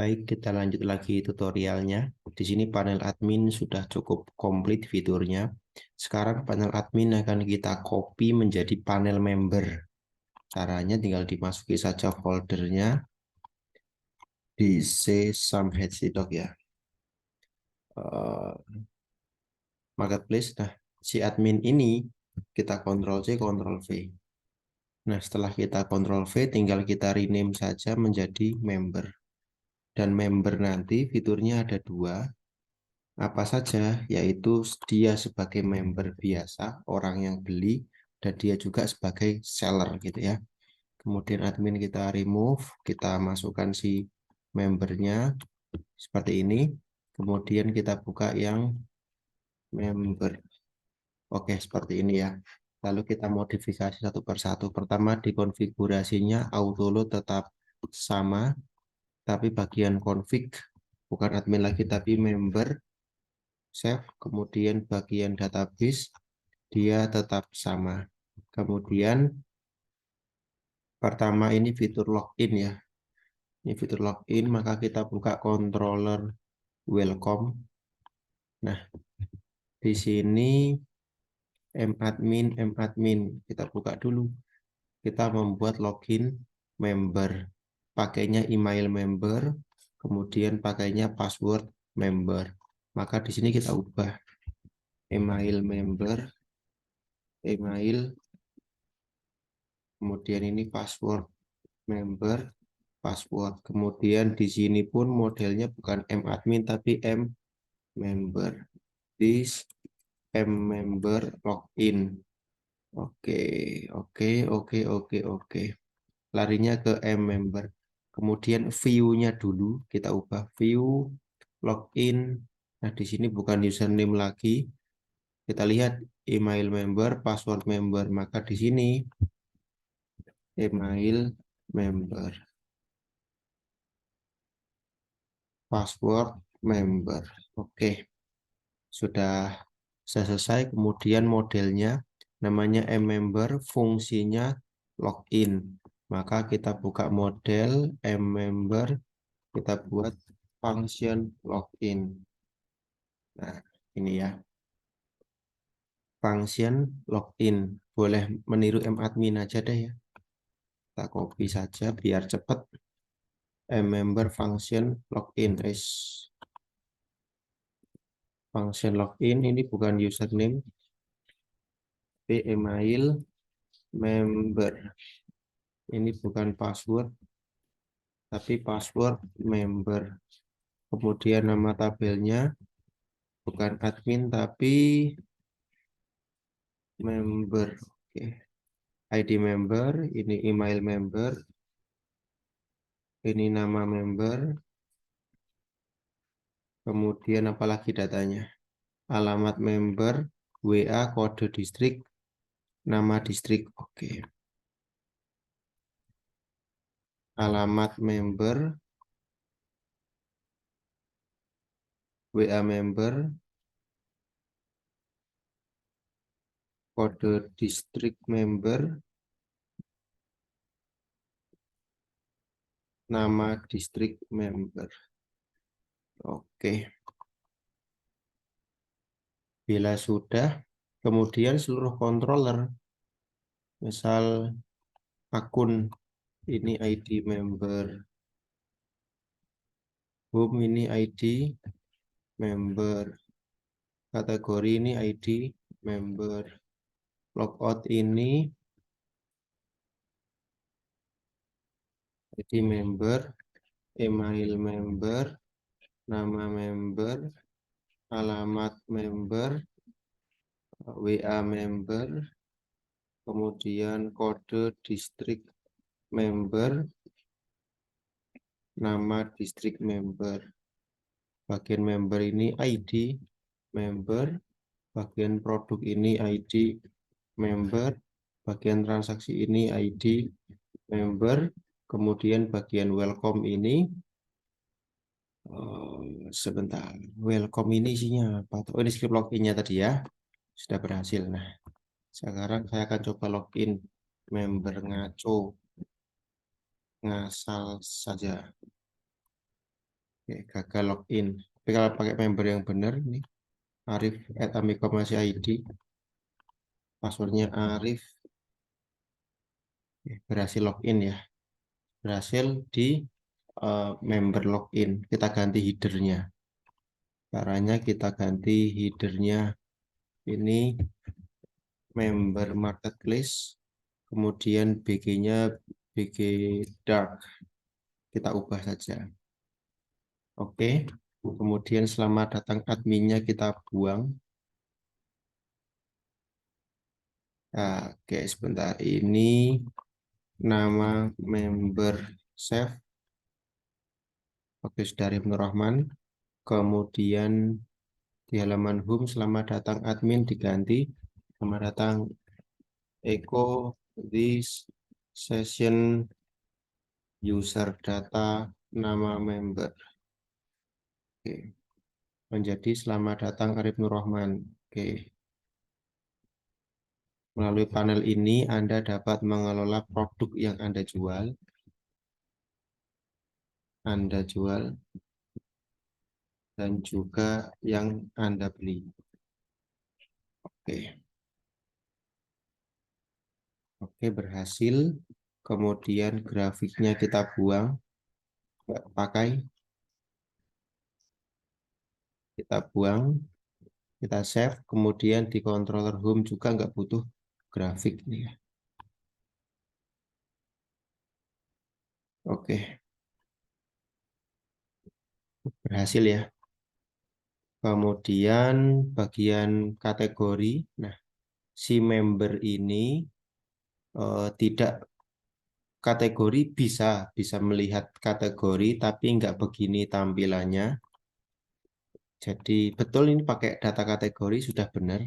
Baik, kita lanjut lagi tutorialnya. Di sini panel admin sudah cukup komplit fiturnya. Sekarang panel admin akan kita copy menjadi panel member. Caranya tinggal dimasuki saja foldernya di C samHCDoc ya. Marketplace. Nah, si admin ini kita Ctrl C, Ctrl V. Nah, setelah kita Ctrl V, tinggal kita rename saja menjadi member. Dan member nanti fiturnya ada dua. Apa saja, yaitu dia sebagai member biasa, orang yang beli, dan dia juga sebagai seller gitu ya. Kemudian admin kita remove, kita masukkan si membernya seperti ini. Kemudian kita buka yang member. Oke, seperti ini ya. Lalu kita modifikasi satu persatu. Pertama, di konfigurasinya auto load tetap sama, tapi bagian config bukan admin lagi, tapi member. Save, kemudian bagian database dia tetap sama. Kemudian pertama ini fitur login ya. Ini fitur login, maka kita buka controller welcome. Nah, di sini madmin kita buka dulu. Kita membuat login member. Pakainya email member, kemudian pakainya password member. Maka di sini kita ubah email member, email, kemudian ini password member, password. Kemudian di sini pun modelnya bukan madmin tapi member. This member login. Oke, oke. Larinya ke member. Kemudian view-nya dulu kita ubah view login. Nah, di sini bukan username lagi. Kita lihat email member, password member. Maka di sini email member, password member. Oke, sudah selesai. Kemudian modelnya namanya member, fungsinya login. Maka kita buka model member, kita buat function login. Nah, ini ya. Function login. Boleh meniru madmin aja deh ya. Kita copy saja biar cepat. Member function login. Function login ini bukan username, tapi email member. Ini bukan password, tapi password member. Kemudian nama tabelnya bukan admin, tapi member. Oke. ID member, ini email member, ini nama member. Kemudian apalagi datanya? Alamat member, WA, kode distrik, nama distrik. Oke. Alamat member, WA member, kode distrik member, nama distrik member. Oke. Bila sudah, kemudian seluruh controller, misal akun ini ID member, home ini ID member, kategori ini ID member, logout ini ID member, email member, nama member, alamat member, WA member, kemudian kode distrik member, nama distrik member. Bagian member ini ID member, bagian produk ini ID member, bagian transaksi ini ID member, kemudian bagian welcome ini sebentar, welcome ini isinya apa? Oh, ini script loginnya tadi ya, sudah berhasil. Nah, sekarang saya akan coba login member ngaco, ngasal saja. Oke, gagal login. Tapi kalau pakai member yang benar nih, Arif@amikom.id, passwordnya Arif. Oke, berhasil login ya. Berhasil di member login. Kita ganti headernya. Caranya kita ganti headernya ini member marketplace, kemudian BG-nya BG dark. Kita ubah saja. Oke, kemudian selamat datang adminnya kita buang. Nah, oke, sebentar. Ini nama member save. Oke, dari Nur Rahman. Kemudian di halaman home selamat datang admin diganti. Selamat datang Eko this session user data nama member. Oke. Menjadi selamat datang Arif Nur Rahman. Oke. Melalui panel ini Anda dapat mengelola produk yang Anda jual. Dan juga yang Anda beli. Oke. Oke, berhasil. Kemudian grafiknya kita buang. Nggak pakai. Kita buang. Kita save. Kemudian di controller home juga nggak butuh grafik nih ya. Oke. Berhasil ya. Kemudian bagian kategori. Nah, si member ini tidak kategori bisa melihat kategori tapi nggak begini tampilannya. Jadi betul ini pakai data kategori sudah benar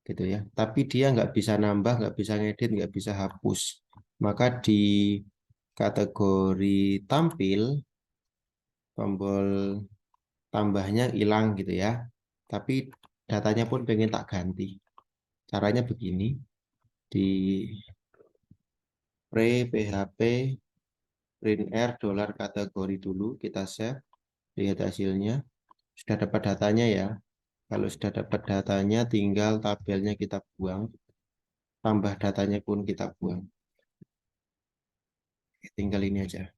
gitu ya. Tapi dia nggak bisa nambah, nggak bisa ngedit, nggak bisa hapus. Maka di kategori tampil tombol tambahnya hilang gitu ya. Tapi datanya pun pengen tak ganti. Caranya begini di php print r dolar kategori dulu kita save, lihat hasilnya. Sudah dapat datanya ya. Kalau sudah dapat datanya, tinggal tabelnya kita buang. Tambah datanya pun kita buang. Tinggal ini aja.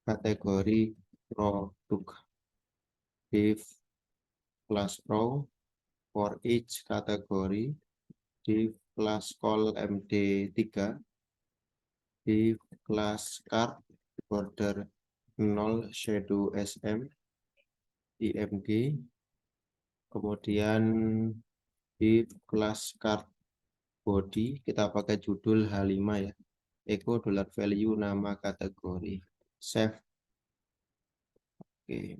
Kategori produk. Div plus row for each kategori. Div plus call MD3. Div plus card border 0 shadow SM. IMG. Kemudian div plus card body kita pakai judul H5 ya. Echo dollar value nama kategori. Save. Oke.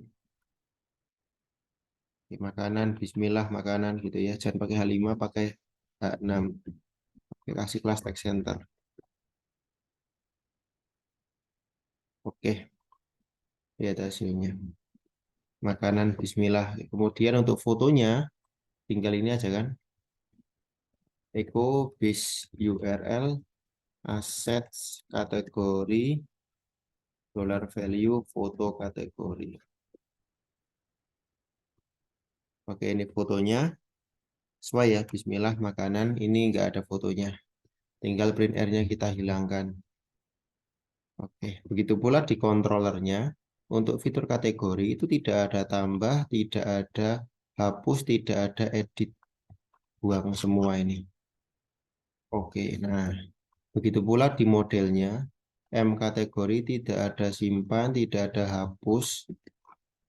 Oke, makanan, bismillah makanan gitu ya. Jangan pakai H5, pakai H6. Oke, kasih kelas text center. Oke, lihat hasilnya. Makanan, bismillah. Kemudian untuk fotonya, tinggal ini aja kan. Echo bis URL, assets, kategori, dollar value, foto kategori. Oke, ini fotonya. Sesuai ya, bismillah makanan. Ini nggak ada fotonya. Tinggal print R-nya kita hilangkan. Oke, begitu pula di controllernya. Untuk fitur kategori itu tidak ada tambah, tidak ada hapus, tidak ada edit. Buang semua ini. Oke, nah begitu pula di modelnya. M kategori tidak ada simpan, tidak ada hapus.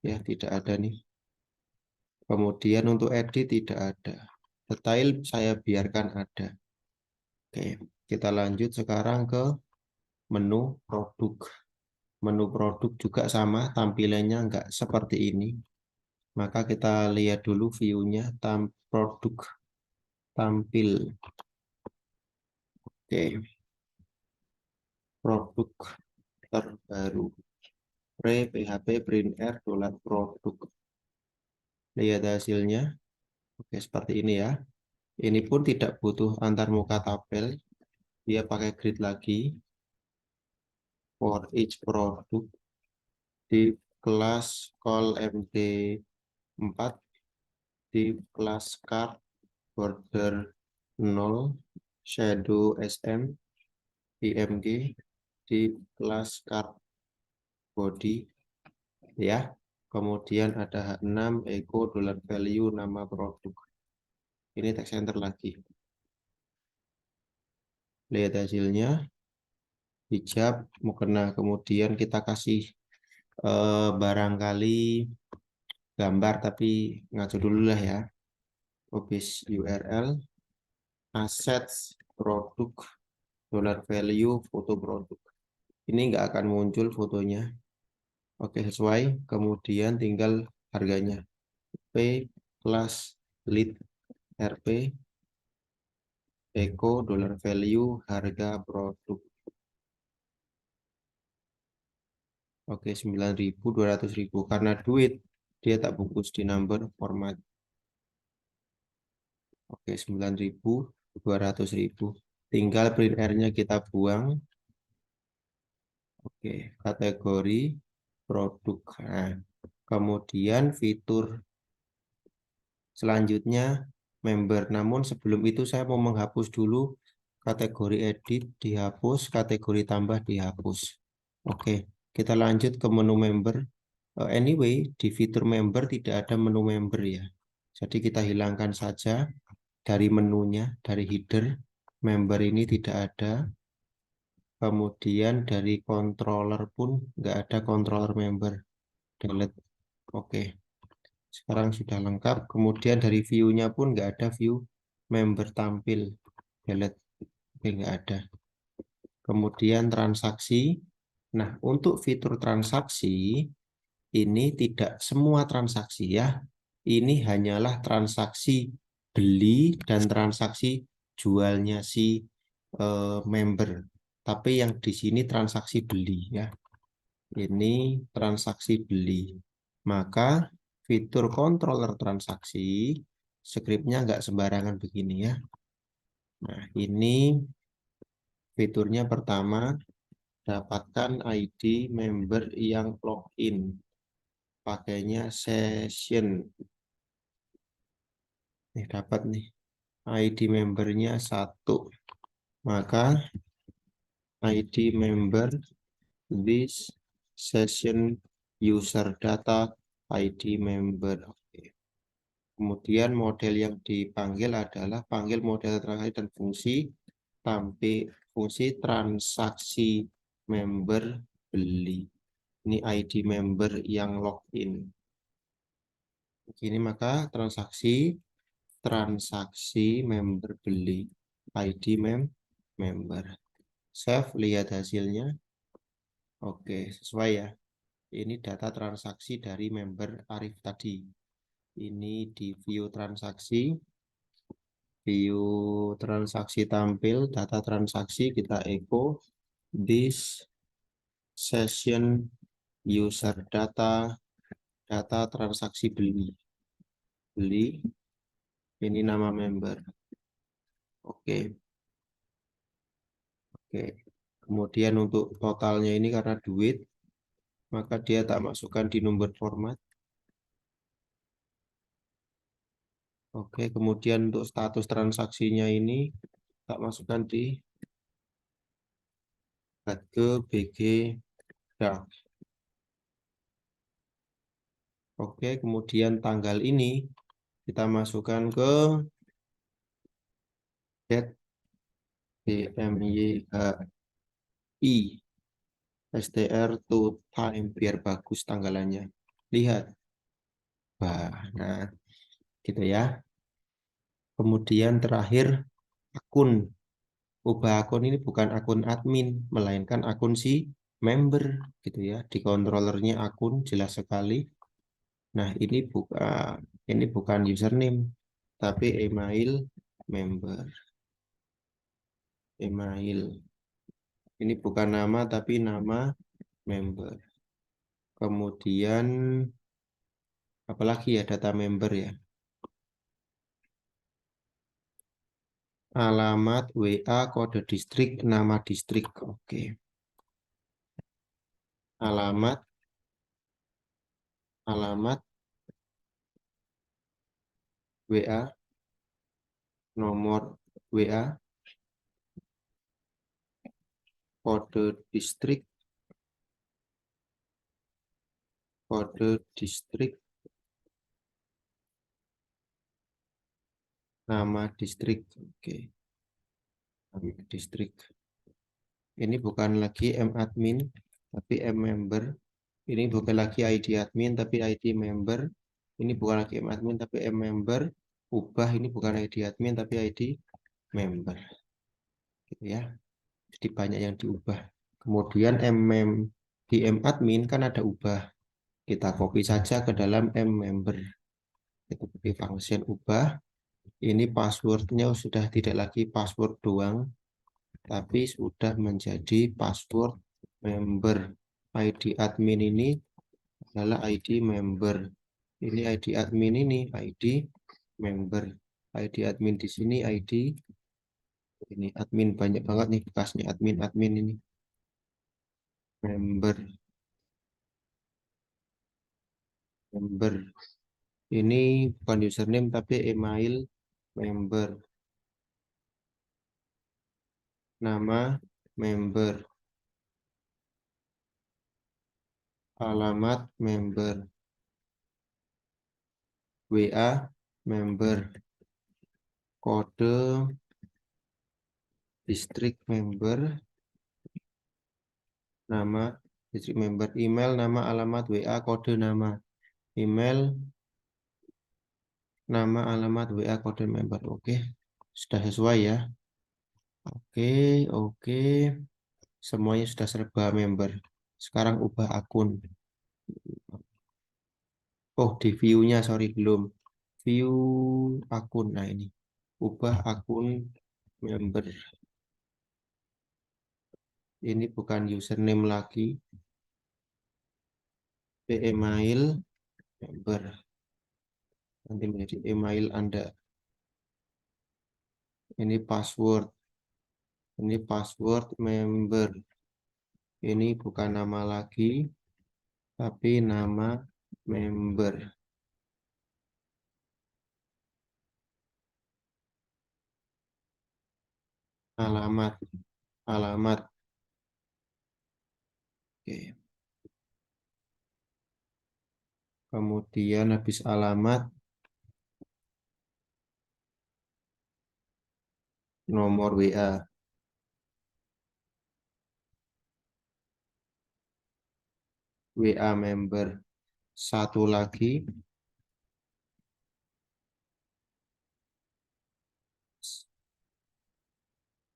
Ya, tidak ada nih. Kemudian untuk edit tidak ada. Detail saya biarkan ada. Oke, kita lanjut sekarang ke menu produk. Menu produk juga sama, tampilannya nggak seperti ini. Maka kita lihat dulu view-nya, produk tampil. Oke, produk terbaru. PHP print R dolar produk. Lihat hasilnya. Oke, seperti ini ya. Ini pun tidak butuh antar muka tabel. Dia pakai grid lagi. For each product. Di kelas call MD4, di kelas card border 0, shadow SM, IMG, di kelas card body, ya. Kemudian ada H6, echo, dollar value, nama produk. Ini text center lagi. Lihat hasilnya, hijab, mukena. Kemudian kita kasih barangkali gambar, tapi ngaco dulu lah ya. Obis URL, assets, produk, dollar value, foto produk. Ini nggak akan muncul fotonya. Oke, sesuai. Kemudian tinggal harganya. P plus lead RP, echo, dollar value, harga produk. Oke, 9.000, 200.000. Karena duit, dia tak bungkus di number format. Oke, 9.000, 200.000. Tinggal print R-nya kita buang. Oke, kategori produk. Nah, kemudian fitur selanjutnya member. Namun sebelum itu saya mau menghapus dulu kategori edit, dihapus, kategori tambah dihapus. Oke, kita lanjut ke menu member. Anyway, di fitur member tidak ada menu member ya. Jadi kita hilangkan saja dari menunya, dari header. Member ini tidak ada. Kemudian dari controller pun nggak ada controller member. Delete. Oke, sekarang sudah lengkap. Kemudian dari view-nya pun nggak ada view member tampil. Delete. Oke, nggak ada. Kemudian transaksi. Nah, untuk fitur transaksi, ini tidak semua transaksi ya. Ini hanyalah transaksi beli dan transaksi jualnya si member. Tapi yang di sini transaksi beli ya. Ini transaksi beli. Maka fitur controller transaksi, scriptnya nggak sembarangan begini ya. Nah, ini fiturnya pertama, dapatkan ID member yang login. Pakainya session. Nih, dapat nih. ID membernya 1. Maka ID member this session user data ID member. Oke. Kemudian model yang dipanggil adalah panggil model transaksi dan fungsi tampil fungsi transaksi member beli. Ini ID member yang login. Ini maka transaksi member beli. ID member. Save, lihat hasilnya. Oke, sesuai ya. Ini data transaksi dari member Arif tadi. Ini di view transaksi tampil, data transaksi kita echo this session user data transaksi beli. Ini nama member. Oke. Oke. Kemudian untuk totalnya ini karena duit, maka dia tak masukkan di nomor format. Oke, kemudian untuk status transaksinya ini tak masukkan di ke BG Dark. Oke, kemudian tanggal ini kita masukkan ke get BMYHI STR to time biar bagus tanggalannya. Lihat. Nah, gitu ya. Kemudian terakhir akun. Ubah akun ini bukan akun admin, melainkan akun si member gitu ya. Di controllernya akun jelas sekali. Nah, ini bukan username, tapi email member. Email. Ini bukan nama, tapi nama member. Kemudian, apalagi ya data member ya. Alamat WA, kode distrik, nama distrik. Oke. Alamat alamat WA, nomor WA, kode distrik, nama distrik. Oke, nama distrik. Ini bukan lagi admin, tapi member. Ini bukan lagi ID admin, tapi ID member. Ini bukan lagi admin, tapi member. Ubah, ini bukan ID admin, tapi ID member. Gitu ya. Jadi banyak yang diubah. Kemudian di admin kan ada ubah. Kita copy saja ke dalam member. Kita pakai function ubah. Ini passwordnya sudah tidak lagi password doang, tapi sudah menjadi password member. ID admin ini adalah ID member. Ini ID admin, ini ID member. ID admin di sini ID ini admin, banyak banget nih bekasnya admin ini member. Ini bukan username tapi email member, nama member, alamat member, WA member, kode distrik member, nama distrik member, email, nama, alamat, WA, kode, nama, email, nama, alamat, WA, kode member. Oke, sudah sesuai ya. Oke, oke, semuanya sudah serba member. Sekarang ubah akun. Oh, di view-nya, sorry, belum. View akun. Nah, ini. Ubah akun member. Ini bukan username lagi. Email member. Nanti menjadi email Anda. Ini password. Ini password member. Ini bukan nama lagi, tapi nama member. Alamat. Alamat. Oke. Kemudian habis alamat, nomor WA. WA member. Satu lagi,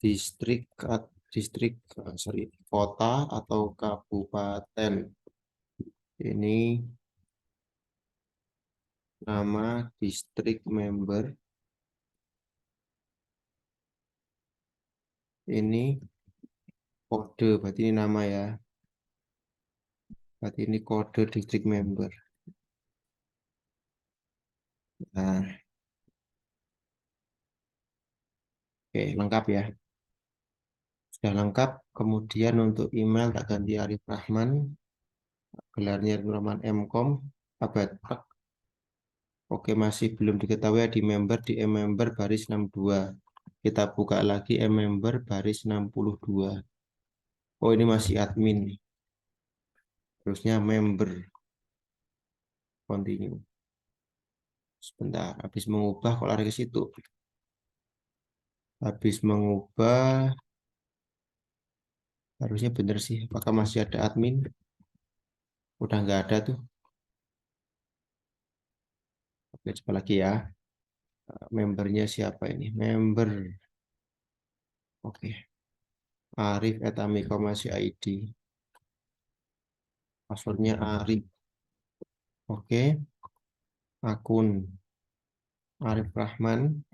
distrik, sorry, kota atau kabupaten. Ini nama distrik member. Ini kode, berarti ini nama ya. Berarti ini kode distrik member. Nah, oke, lengkap ya. Sudah lengkap. Kemudian untuk email tak ganti Arif Rahman. Gelarnya Arif Rahman MCOM. Abad. Oke, masih belum diketahui di member, di member baris 62. Kita buka lagi member baris 62. Oh, ini masih admin. Terusnya member. Continue. Sebentar, habis mengubah kok lari ke situ. Habis mengubah, harusnya benar sih. Apakah masih ada admin? Udah nggak ada tuh. Oke, coba lagi ya. Membernya siapa ini? Member. Oke. Arif @amiko masih ID. Passwordnya Arif. Oke. Akun Arif Rahman.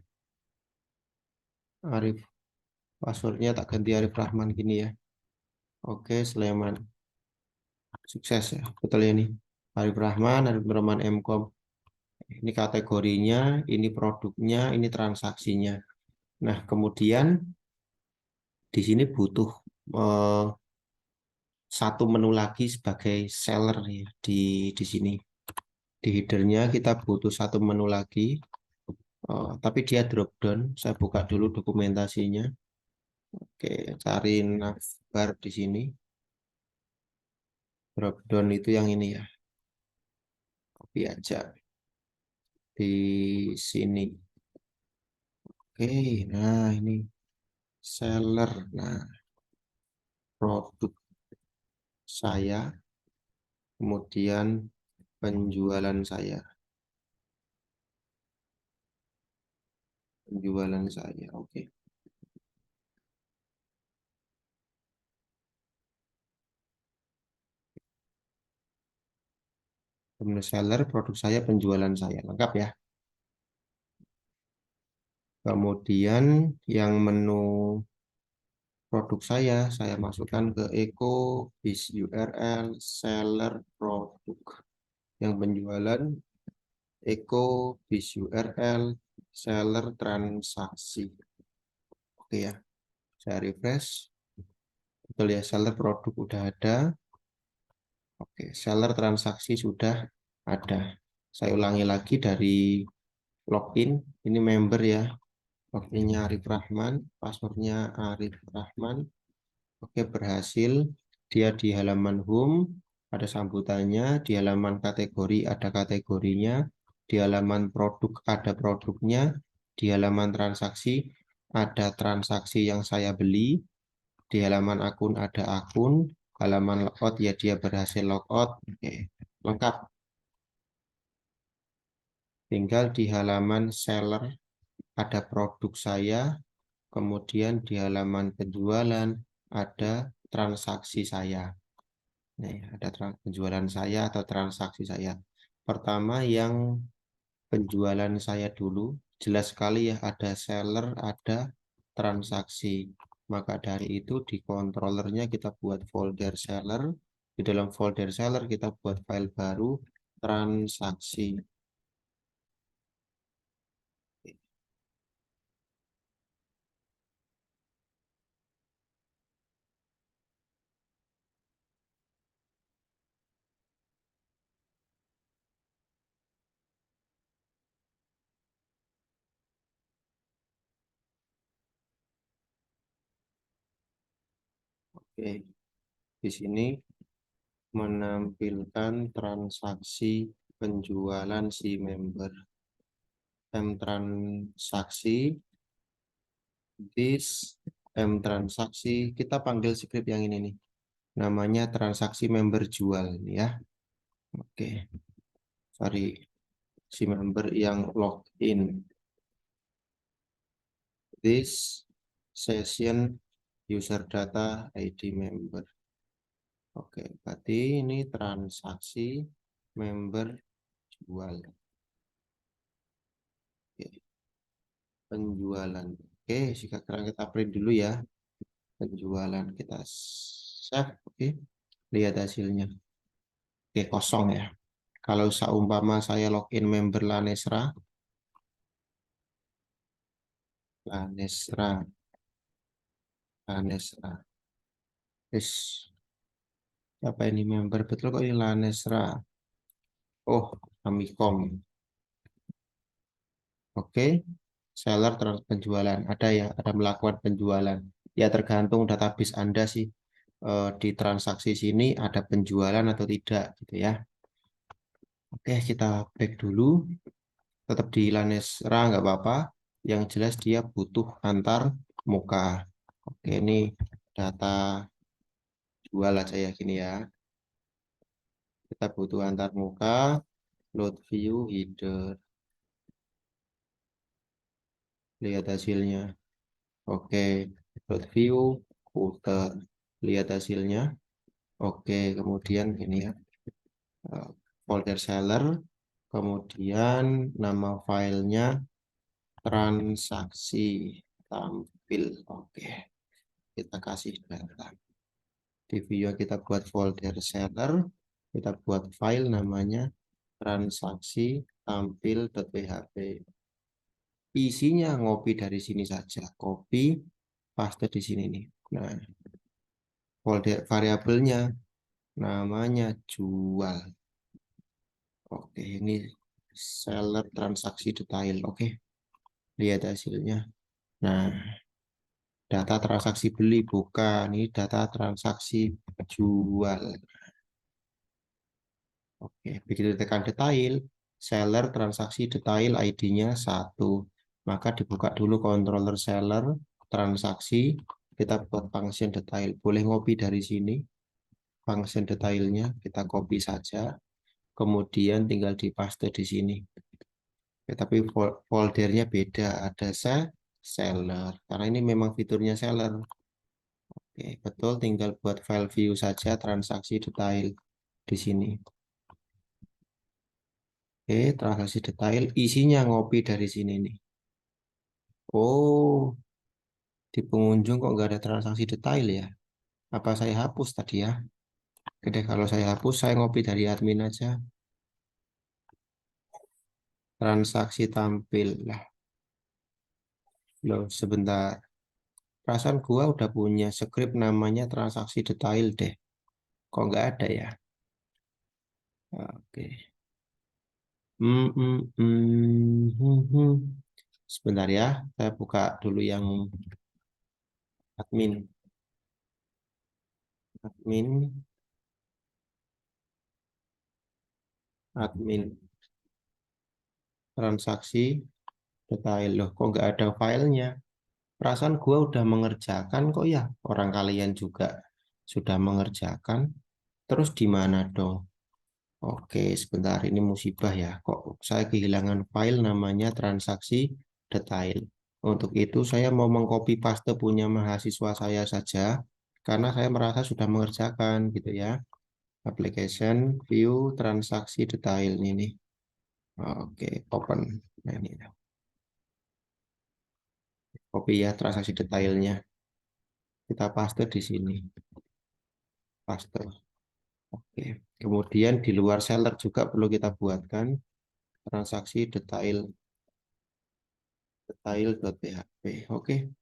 Arif. Passwordnya tak ganti Arif Rahman gini ya. Oke, Sleman. Sukses ya. Betul ya nih. Arif Rahman, Arif Rahman MCOM. Ini kategorinya, ini produknya, ini transaksinya. Nah, kemudian di sini butuh eh, satu menu lagi sebagai seller ya di sini. Di headernya kita butuh satu menu lagi. Tapi dia drop down. Saya buka dulu dokumentasinya. Oke, cari navbar di sini. Drop down itu yang ini ya. Copy aja di sini. Oke, nah ini seller. Nah, produk saya, kemudian penjualan saya. Penjualan saya, oke. Menu seller, produk saya, penjualan saya. Lengkap ya. Kemudian yang menu produk saya masukkan ke Eco, bis URL, seller, produk. Yang penjualan, Eco, bis URL, seller, transaksi. Oke ya, saya refresh. Betul ya, seller produk udah ada. Oke, seller transaksi sudah ada. Saya ulangi lagi dari login. Ini member ya. Loginnya Arif Rahman, passwordnya Arif Rahman. Oke, berhasil. Dia di halaman home, ada sambutannya. Di halaman kategori, ada kategorinya. Di halaman produk, ada produknya. Di halaman transaksi, ada transaksi yang saya beli. Di halaman akun, ada akun. Halaman logout, ya dia berhasil logout. Oke, lengkap. Tinggal di halaman seller, ada produk saya. Kemudian di halaman penjualan, ada transaksi saya. Nih, ada penjualan saya atau transaksi saya. Pertama yang penjualan saya dulu, jelas sekali ya ada seller, ada transaksi. Maka dari itu di controllernya kita buat folder seller. Di dalam folder seller kita buat file baru transaksi. Oke, di sini menampilkan transaksi penjualan si member. Transaksi, this, transaksi. Kita panggil script yang ini nih. Namanya transaksi member jual ya. Oke, sorry. Si member yang login. This session user data ID member. Oke, berarti ini transaksi member jual. Oke, penjualan. Oke, sekarang kita print dulu ya. Penjualan kita save. Oke, lihat hasilnya. Oke, kosong ya. Kalau seumpama saya login member Lanesra, Lanesra, Lanesra. Yes. Apa ini member? Betul kok ini Lanesra. Oh, Amikom. Oke, seller penjualan. Ada ya, ada melakukan penjualan. Ya tergantung database Anda sih. Di transaksi sini ada penjualan atau tidak gitu ya. Oke, kita back dulu. Tetap di Lanesra nggak apa-apa. Yang jelas dia butuh antar muka. Oke, ini data jual aja ya gini ya. Kita butuh antar muka, load view, header. Lihat hasilnya. Oke, load view, footer. Lihat hasilnya. Oke, kemudian ini ya. Folder seller. Kemudian nama filenya transaksi tampil. Oke, kita kasih data. Di video kita buat folder seller, kita buat file namanya transaksi tampil.php. Isinya ngopi dari sini saja, copy, paste di sini nih. Nah, folder variabelnya namanya jual. Oke, ini seller transaksi detail. Oke, lihat hasilnya. Nah, data transaksi beli bukan. Ini data transaksi jual. Oke, begitu ditekan detail, seller transaksi detail ID-nya 1. Maka dibuka dulu controller seller transaksi. Kita buat function detail. Boleh ngopi dari sini. Function detailnya kita copy saja. Kemudian tinggal dipaste di sini. Ya, tapi foldernya beda. Ada seller. Karena ini memang fiturnya seller. Oke, betul. Tinggal buat file view saja transaksi detail di sini. Oke, transaksi detail. Isinya ngopi dari sini nih. Oh, di pengunjung kok nggak ada transaksi detail ya? Apa saya hapus tadi ya? Oke deh, kalau saya hapus, saya ngopi dari admin aja. Transaksi tampil. Lah, loh, sebentar. Perasaan gua udah punya script namanya transaksi detail deh. Kok nggak ada ya? Oke. Hmm, hmm, Sebentar ya, saya buka dulu yang admin. Admin, admin, transaksi detail. Loh, kok nggak ada filenya? Perasaan gua udah mengerjakan kok ya. Orang kalian juga sudah mengerjakan. Terus di mana dong? Oke, sebentar ini musibah ya. Kok saya kehilangan file namanya transaksi detail. Untuk itu saya mau mengcopy paste punya mahasiswa saya saja karena saya merasa sudah mengerjakan gitu ya. Application view transaksi detail ini. Oke, open. Nah, ini copy ya transaksi detailnya. Kita paste di sini. Paste. Oke. Kemudian di luar seller juga perlu kita buatkan transaksi detail.php. Oke,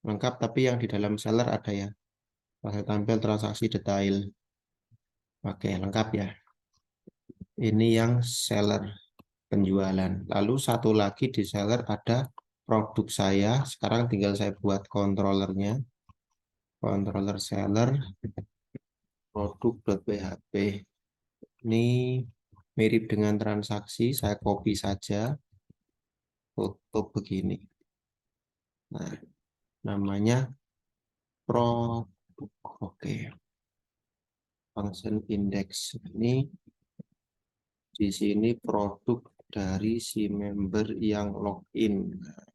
lengkap tapi yang di dalam seller ada ya. Saya tampil transaksi detail. Oke, lengkap ya. Ini yang seller penjualan. Lalu satu lagi di seller ada produk saya. Sekarang tinggal saya buat controllernya. Controller seller produk.php. Ini mirip dengan transaksi. Saya copy saja. Foto begini. Nah, namanya produk. Oke, function index ini di sini produk dari si member yang login. Nah,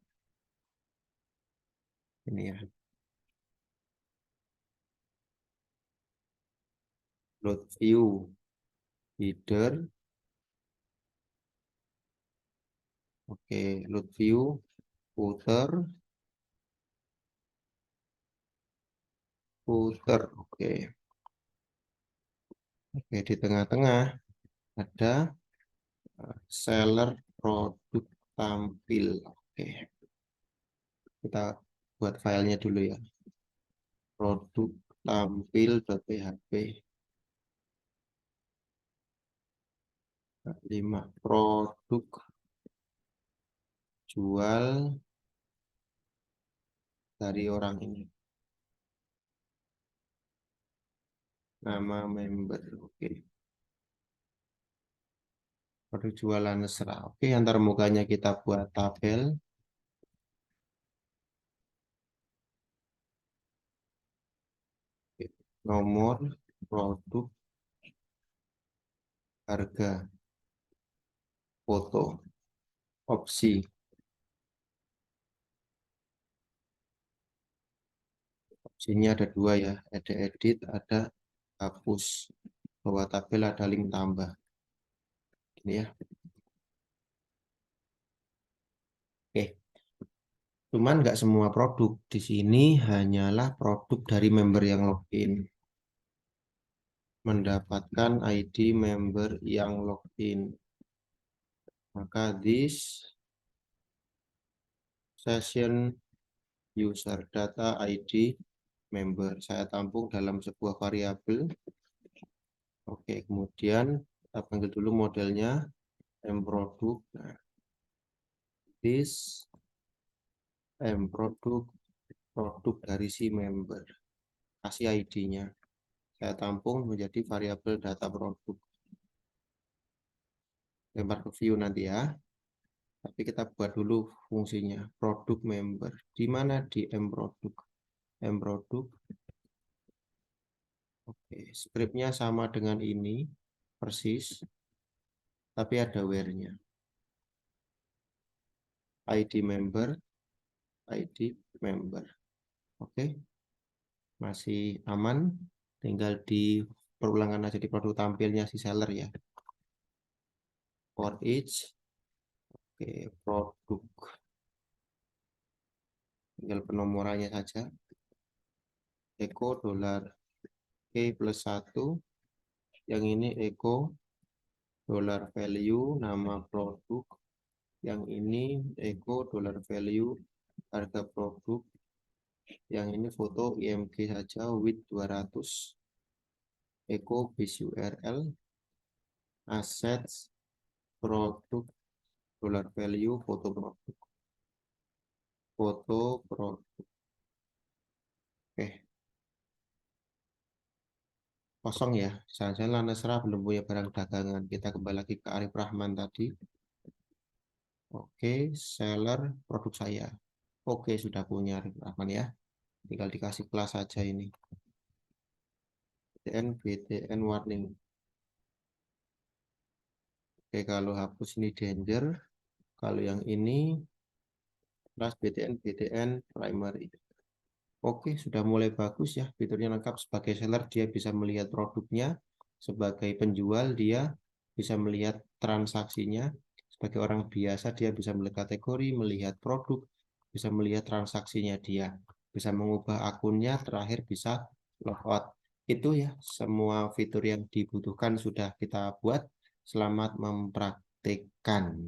ini ya, load view header. Oke, load view footer, footer. Oke, oke di tengah-tengah ada seller produk tampil. Oke, kita buat filenya dulu ya. Produk tampil.php 5 produk jual dari orang ini. Nama member. Oke. Produk jualan serah. Oke, antar mukanya kita buat tabel. Oke. Nomor, produk, harga, foto, opsi. Opsinya ada dua ya. Ada edit, ada hapus. Bahwa tabel ada link tambah. Ini ya. Oke. Cuman nggak semua produk. Di sini hanyalah produk dari member yang login. Mendapatkan ID member yang login. Maka this session user data ID member saya tampung dalam sebuah variabel. Oke, kemudian Kita panggil dulu modelnya mProduct. Nah, this mProduct, produk dari si member. Kasih ID-nya. Saya tampung menjadi variabel data produk. Lempar ke view nanti ya. Tapi kita buat dulu fungsinya. Produk member. Di mana di mProduct? mProduct. Oke, scriptnya sama dengan ini. Persis. Tapi ada where-nya. ID member. ID member. Oke. Masih aman. Tinggal di perulangkan aja di produk tampilnya si seller ya. For each. Oke, produk. Tinggal penomorannya saja. Echo dolar E plus 1. Yang ini echo dollar value nama produk. Yang ini echo dollar value harga produk. Yang ini foto IMG saja with 200. Echo base URL assets produk dollar value foto produk. Foto produk. Oke. Kosong ya. Saya Lana Serah belum punya barang dagangan. Kita kembali lagi ke Arif Rahman tadi. Oke, seller produk saya. Oke, sudah punya Arif Rahman ya. Tinggal dikasih kelas saja ini. BTN warning. Oke, kalau hapus ini danger. Kalau yang ini kelas BTN primary. Oke, sudah mulai bagus ya. Fiturnya lengkap. Sebagai seller dia bisa melihat produknya. Sebagai penjual dia bisa melihat transaksinya. Sebagai orang biasa dia bisa melihat kategori, melihat produk, bisa melihat transaksinya dia. Bisa mengubah akunnya, terakhir bisa logout. Itu ya semua fitur yang dibutuhkan sudah kita buat. Selamat mempraktikkan.